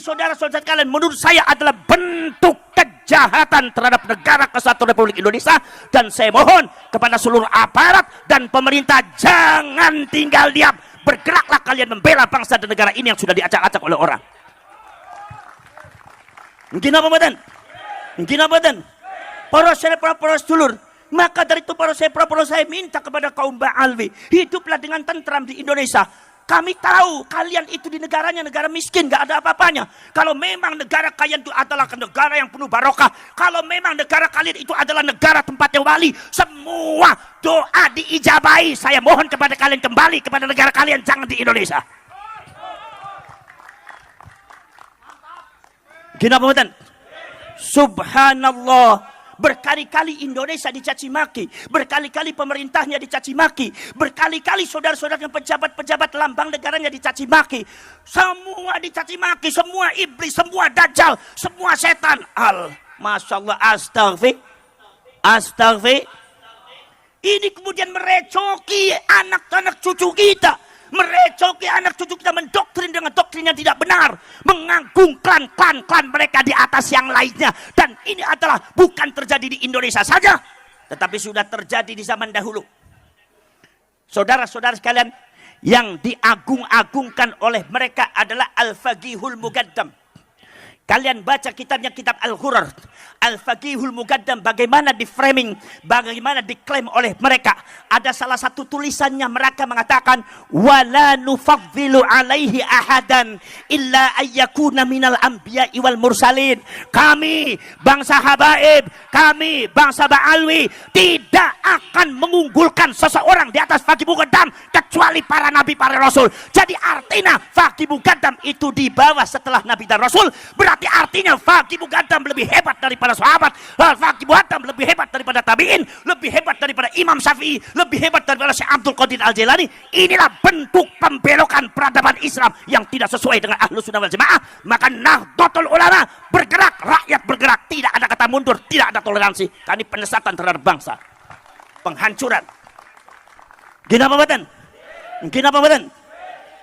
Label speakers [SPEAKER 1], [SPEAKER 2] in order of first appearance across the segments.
[SPEAKER 1] saudara-saudara kalian menurut saya adalah bentuk kejahatan terhadap negara Kesatuan Republik Indonesia, dan saya mohon kepada seluruh aparat dan pemerintah jangan tinggal diam, bergeraklah kalian membela bangsa dan negara ini yang sudah diacak-acak oleh orang. Mungkin apa badan? Mungkin apa badan? Para sedulur, maka dari itu para saya minta kepada kaum Ba'alwi, hiduplah dengan tentram di Indonesia. Kami tahu kalian itu di negaranya negara miskin, gak ada apa-apanya. Kalau memang negara kalian itu adalah negara yang penuh barokah, kalau memang negara kalian itu adalah negara tempatnya wali, semua doa diijabahi. Saya mohon kepada kalian kembali kepada negara kalian, jangan di Indonesia. Gini apa betul? Subhanallah. Berkali-kali Indonesia dicaci maki, berkali-kali pemerintahnya dicaci maki, berkali-kali saudara-saudara pejabat-pejabat lambang negaranya dicaci maki. Semua dicaci maki, semua iblis, semua dajjal, semua setan. Masya Allah, astagfir. Ini kemudian merecoki anak-anak cucu kita. Merecoki anak cucu kita, mendoktrin dengan doktrin yang tidak benar, mengagungkan klan-klan mereka di atas yang lainnya. Dan ini adalah bukan terjadi di Indonesia saja, tetapi sudah terjadi di zaman dahulu. Saudara-saudara sekalian, yang diagung-agungkan oleh mereka adalah Al-Faqihul Muqaddam. Kalian baca kitabnya, kitab Al-Ghurar, Al-Faqihul Muqaddam, bagaimana di framing, bagaimana diklaim oleh mereka. Ada salah satu tulisannya, mereka mengatakan wala nufaddilu alaihi ahadan illa ayyakuna minal anbiya'i wal mursalin. Kami bangsa Habaib, kami bangsa Ba'alwi tidak akan mengunggulkan seseorang di atas Faqih Muqaddam kecuali para nabi, para rasul. Jadi artinya Faqih Muqaddam itu di bawah setelah nabi dan rasul. Berarti artinya Faqih Muqaddam lebih hebat daripada sahabat, Faqih Muqaddam lebih hebat daripada tabi'in, lebih hebat daripada Imam Syafi'i, lebih hebat daripada Syekh Abdul Qadir Al-Jailani. Inilah bentuk pembelokan peradaban Islam yang tidak sesuai dengan Ahlus Sunnah wal Jamaah. Maka Nahdlatul Ulama bergerak, rakyat bergerak, tidak ada kata mundur, tidak ada toleransi. Ini penyesatan terhadap bangsa, penghancuran. Gini apa badan? Gini apa badan?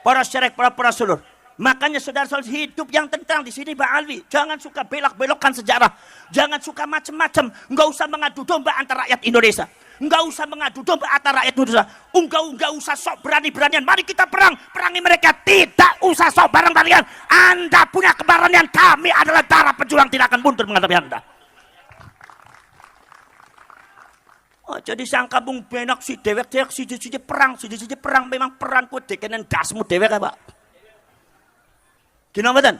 [SPEAKER 1] Para syarek, para sulur. Makanya saudara-saudara hidup yang tentang di sini Ba'alwi, jangan suka belok-belokkan sejarah, jangan suka macam-macam, enggak usah mengadu domba antara rakyat Indonesia, enggak usah mengadu domba antara rakyat Indonesia, enggak usah sok berani-beranian, mari kita perangi mereka, tidak usah sok bareng-barengan. Anda punya keberanian, kami adalah darah pejuang, tidak akan mundur menghadapi Anda. Oh, jadi sangka bung benak si dewek-dewek si perang, memang peran ku dekenen dasmu dewek apa? Gina badan.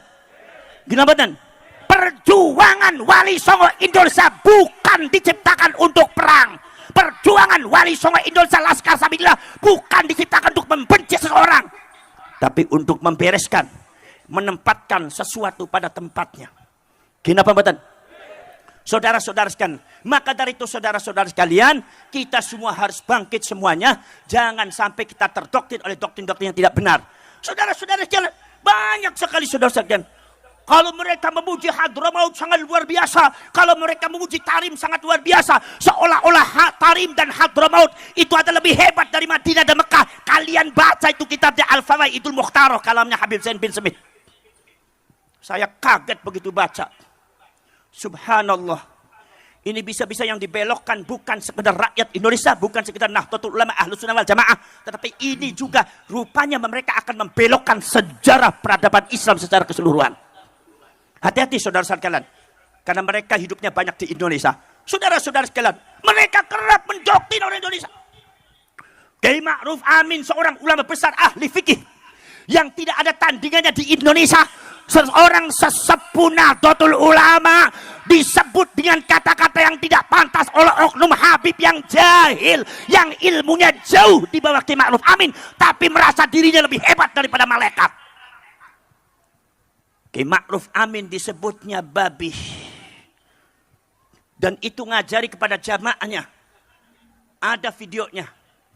[SPEAKER 1] Perjuangan Wali Songo Indonesia bukan diciptakan untuk perang. Perjuangan Wali Songo Indonesia Laskar Sabilillah bukan diciptakan untuk membenci seseorang, tapi untuk membereskan, menempatkan sesuatu pada tempatnya. Gina badan. Saudara-saudara sekalian, maka dari itu saudara-saudara sekalian, kita semua harus bangkit semuanya. Jangan sampai kita terdoktrin oleh doktrin-doktrin yang tidak benar. Saudara-saudara sekalian, banyak sekali saudara sekalian. Kalau mereka memuji Hadramaut sangat luar biasa. Kalau mereka memuji Tarim sangat luar biasa. Seolah-olah Tarim dan Hadramaut itu adalah lebih hebat dari Madinah dan Mekah. Kalian baca itu kitabnya Al-Fawaidul Mukhtarah, kalamnya Habib Zain bin Smith. Saya kaget begitu baca. Subhanallah. Ini bisa-bisa yang dibelokkan bukan sekedar rakyat Indonesia, bukan sekedar Nahdlatul Ulama Ahlus Sunnah wal Jamaah, tetapi ini juga rupanya mereka akan membelokkan sejarah peradaban Islam secara keseluruhan. Hati-hati saudara sekalian, karena mereka hidupnya banyak di Indonesia. Saudara-saudara sekalian, mereka kerap mendoktrin orang Indonesia. Kiai Ma'ruf Amin, seorang ulama besar ahli fikih yang tidak ada tandingannya di Indonesia, seorang sesepuh Nahdlatul Ulama, disebut dengan kata-kata yang tidak pantas oleh oknum Habib yang jahil, yang ilmunya jauh di bawah Kiai Ma'ruf Amin, tapi merasa dirinya lebih hebat daripada malaikat. Kiai Ma'ruf Amin disebutnya babi, dan itu ngajari kepada jamaahnya. Ada videonya.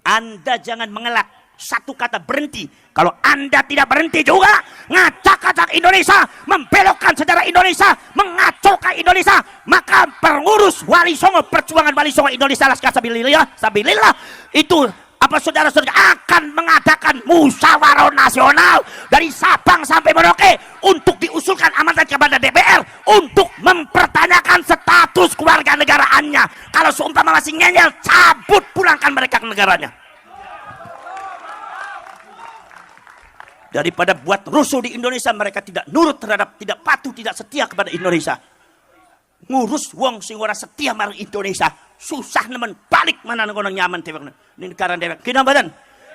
[SPEAKER 1] Anda jangan mengelak. Satu kata berhenti. Kalau Anda tidak berhenti juga ngacak-ngacak Indonesia, membelokkan sejarah Indonesia, mengacaukan Indonesia, maka pengurus Wali Songo, perjuangan Wali Songo Indonesia Laskar Sabilillah itu Apa saudara-saudara akan mengadakan musyawarah nasional dari Sabang sampai Merauke untuk diusulkan amanat kepada DPR untuk mempertanyakan status keluarga negaraannya? Kalau seumpama masih ngeyel, cabut, pulangkan mereka ke negaranya. Daripada buat rusuh di Indonesia, mereka tidak nurut terhadap, tidak patuh, tidak setia kepada Indonesia. Ngurus wong sing ora setia marang Indonesia, susah nemen, balik mana ngono nyaman dewek. Ini negara dewek. Kina badan.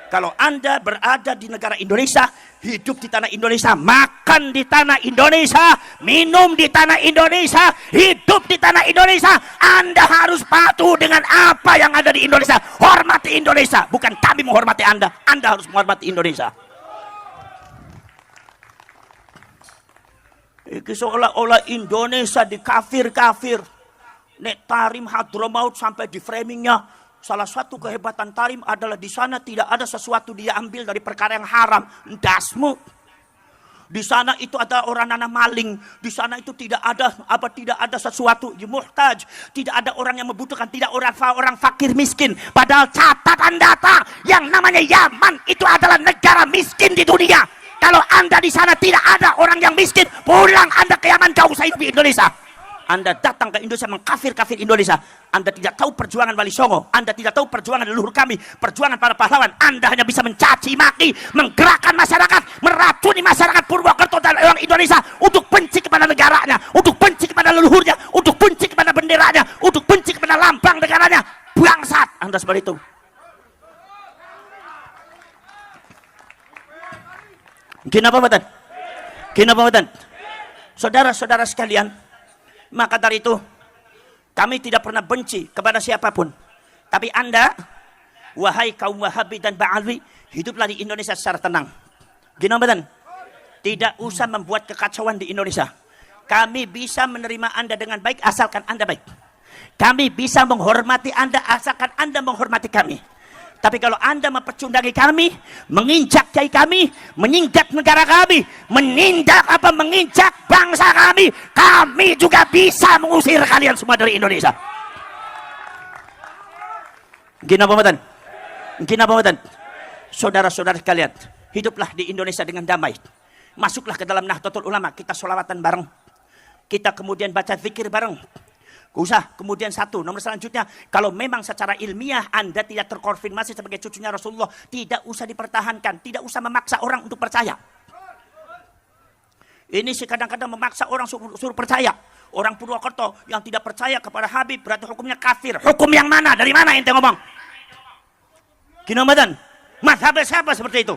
[SPEAKER 1] Kalau Anda berada di negara Indonesia, hidup di tanah Indonesia, makan di tanah Indonesia, minum di tanah Indonesia, hidup di tanah Indonesia, Anda harus patuh dengan apa yang ada di Indonesia. Hormati Indonesia, bukan kami menghormati Anda. Anda harus menghormati Indonesia. Iki seolah-olah Indonesia di kafir-kafir. Nek Tarim Hadramaut sampai di framingnya, salah satu kehebatan Tarim adalah di sana tidak ada sesuatu dia ambil dari perkara yang haram. Dasmu. Di sana itu ada orang nanam maling. Di sana itu tidak ada sesuatu muhtaj. Tidak ada orang yang membutuhkan, tidak orang fakir miskin. Padahal catatan data yang namanya Yaman itu adalah negara miskin di dunia. Kalau Anda di sana tidak ada orang yang miskin, pulang Anda ke Yaman, jauh saya di Indonesia. Anda datang ke Indonesia mengkafir-kafir Indonesia. Anda tidak tahu perjuangan Wali Songo. Anda tidak tahu perjuangan leluhur kami, perjuangan para pahlawan. Anda hanya bisa mencaci maki, menggerakkan masyarakat, meracuni masyarakat Purwokerto dan orang Indonesia untuk benci kepada negaranya, untuk benci kepada leluhurnya, untuk benci kepada benderanya, untuk benci kepada lambang negaranya. Bangsat Anda seperti itu. Kenapa badan? Kenapa badan? Saudara-saudara sekalian, maka dari itu kami tidak pernah benci kepada siapapun. Tapi Anda, wahai kaum Wahabi dan Ba'alwi, hiduplah di Indonesia secara tenang. Kenapa badan? Tidak usah membuat kekacauan di Indonesia. Kami bisa menerima Anda dengan baik asalkan Anda baik. Kami bisa menghormati Anda asalkan Anda menghormati kami. Tapi kalau Anda mempecundangi kami, menginjak kiai kami, menyinggat negara kami, menginjak bangsa kami juga bisa mengusir kalian semua dari Indonesia. Kenapa badan? Kenapa badan? Saudara-saudara sekalian, hiduplah di Indonesia dengan damai. Masuklah ke dalam Nahdlatul Ulama, kita sholawatan bareng. Kita kemudian baca zikir bareng. Usah. Kemudian nomor selanjutnya, kalau memang secara ilmiah Anda tidak terkonfirmasi sebagai cucunya Rasulullah, tidak usah dipertahankan, tidak usah memaksa orang untuk percaya. Ini sih kadang-kadang memaksa orang suruh percaya. Orang Purwokerto yang tidak percaya kepada Habib berarti hukumnya kafir. Hukum yang mana? Dari mana ente ngomong? Kinomadan, mazhab siapa seperti itu?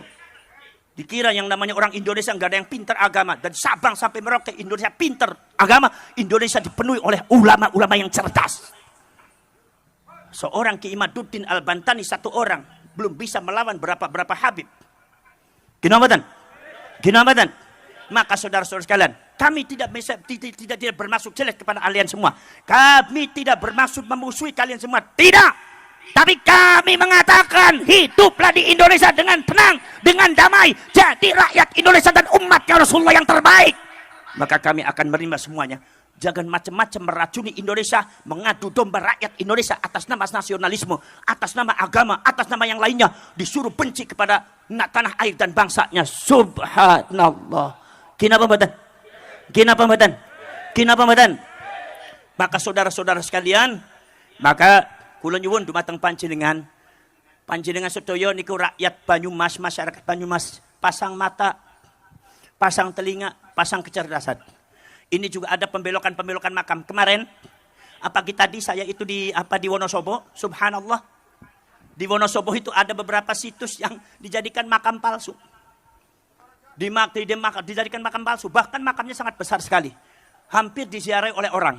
[SPEAKER 1] Dikira yang namanya orang Indonesia nggak ada yang pintar agama. Dan Sabang sampai Merauke Indonesia pintar agama. Indonesia dipenuhi oleh ulama-ulama yang cerdas. Seorang Ki Imaduddin Al-Bantani, satu orang belum bisa melawan berapa Habib. Kinamadan. Maka saudara-saudara sekalian, kami tidak bermaksud jelek kepada kalian semua. Kami tidak bermaksud memusuhi kalian semua. Tidak. Tapi kami mengatakan hiduplah di Indonesia dengan tenang, dengan damai. Jadi rakyat Indonesia dan umatnya Rasulullah yang terbaik. Maka kami akan menerima semuanya. Jangan macam-macam meracuni Indonesia, mengadu domba rakyat Indonesia atas nama nasionalisme, atas nama agama, atas nama yang lainnya. Disuruh benci kepada tanah air dan bangsanya. Subhanallah. Kenapa badan? Maka saudara-saudara sekalian, maka kula nyuwun dumateng panjenengan sedaya niku rakyat Banyumas, masyarakat Banyumas, pasang mata, pasang telinga, pasang kecerdasan. Ini juga ada pembelokan makam. Kemarin pagi tadi saya itu di Wonosobo, subhanallah. Di Wonosobo itu ada beberapa situs yang dijadikan makam palsu. Dijadikan makam palsu, bahkan makamnya sangat besar sekali. Hampir diziarahi oleh orang.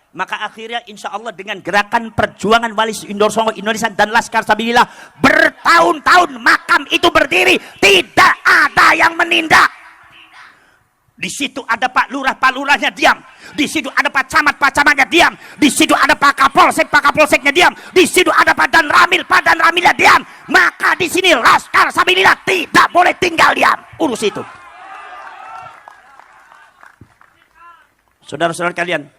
[SPEAKER 1] Maka akhirnya insya Allah dengan gerakan perjuangan Wali Songo Indonesia dan Laskar Sabilillah, bertahun-tahun makam itu berdiri, tidak ada yang menindak. Di situ ada Pak Lurahnya diam. Di situ ada Pak Camatnya diam. Di situ ada Pak Kapolseknya diam. Di situ ada Pak Danramilnya diam. Maka di sini Laskar Sabilillah tidak boleh tinggal diam. Urus itu. Saudara-saudara kalian,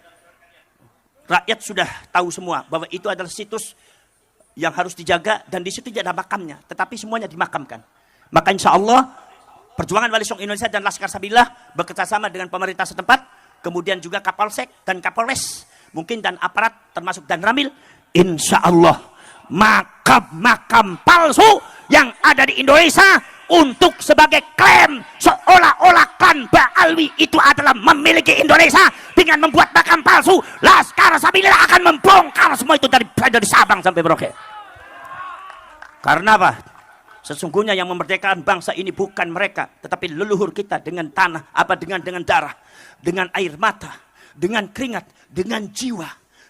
[SPEAKER 1] rakyat sudah tahu semua bahwa itu adalah situs yang harus dijaga, dan di situ tidak ada makamnya, tetapi semuanya dimakamkan. Maka insya Allah Perjuangan Wali Songo Indonesia dan Laskar Sabilillah bekerjasama dengan pemerintah setempat, kemudian juga Kapolsek dan Kapolres, mungkin dan aparat termasuk dan Ramil, insya Allah makam-makam palsu yang ada di Indonesia untuk sebagai klaim seolah-olah klan Ba'alwi itu adalah memiliki Indonesia dengan membuat makam palsu, Laskar Sabilillah akan membongkar semua itu dari Sabang sampai Merauke. Karena apa? Sesungguhnya yang memerdekakan bangsa ini bukan mereka, tetapi leluhur kita dengan tanah, dengan darah, dengan air mata, dengan keringat, dengan jiwa.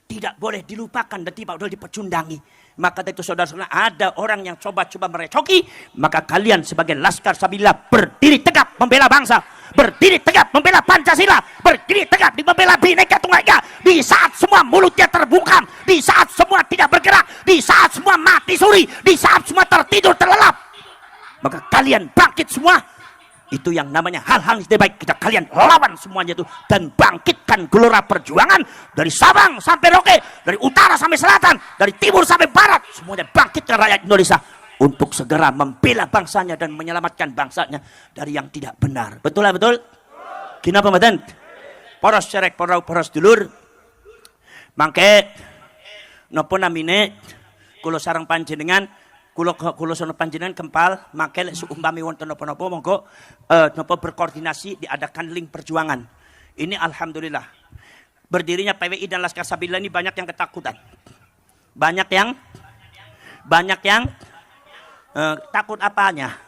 [SPEAKER 1] Tidak boleh dilupakan dan tidak boleh dipecundangi. Maka itu saudara-saudara, ada orang yang coba-coba merecoki, maka kalian sebagai Laskar Sabilillah berdiri tegap membela bangsa, berdiri tegap membela Pancasila, berdiri tegap membela Bhinneka Tunggal Ika. Di saat semua mulutnya terbungkam, di saat semua tidak bergerak, di saat semua mati suri, di saat semua tertidur terlelap, maka kalian bangkit semua. Itu yang namanya hal-hal yang baik. Kita kalian lawan semuanya itu dan bangkitkan gelora perjuangan dari Sabang sampai Merauke, dari utara sampai selatan, dari timur sampai barat. Semuanya bangkitkan rakyat Indonesia untuk segera membela bangsanya dan menyelamatkan bangsanya dari yang tidak benar. Betul lah, betul? Kenapa mboten? Poros cerek poros dulur. Mangke napa namine kula sareng panjenengan, kula sono panjenengan kempal mangke lek seumpami wonten napa-napa monggo napa berkoordinasi diadakan link perjuangan. Ini alhamdulillah. Berdirinya PWI dan Laskar Sabilillah ini banyak yang ketakutan. Banyak yang takut apanya?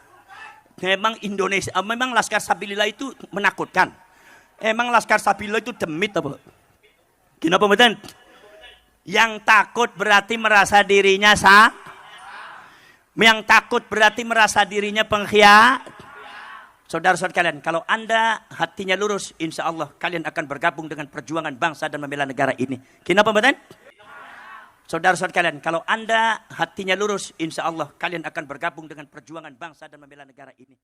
[SPEAKER 1] Memang Indonesia, memang Laskar Sabilillah itu menakutkan. Emang Laskar Sabilillah itu demit apa? Kenapa mboten? Yang takut berarti merasa dirinya yang takut berarti merasa dirinya pengkhianat. Saudara-saudara kalian, kalau Anda hatinya lurus, insya Allah kalian akan bergabung dengan perjuangan bangsa dan membela negara ini. Kenapa mboten? Saudara-saudara kalian, kalau Anda hatinya lurus, insya Allah kalian akan bergabung dengan perjuangan bangsa dan membela negara ini.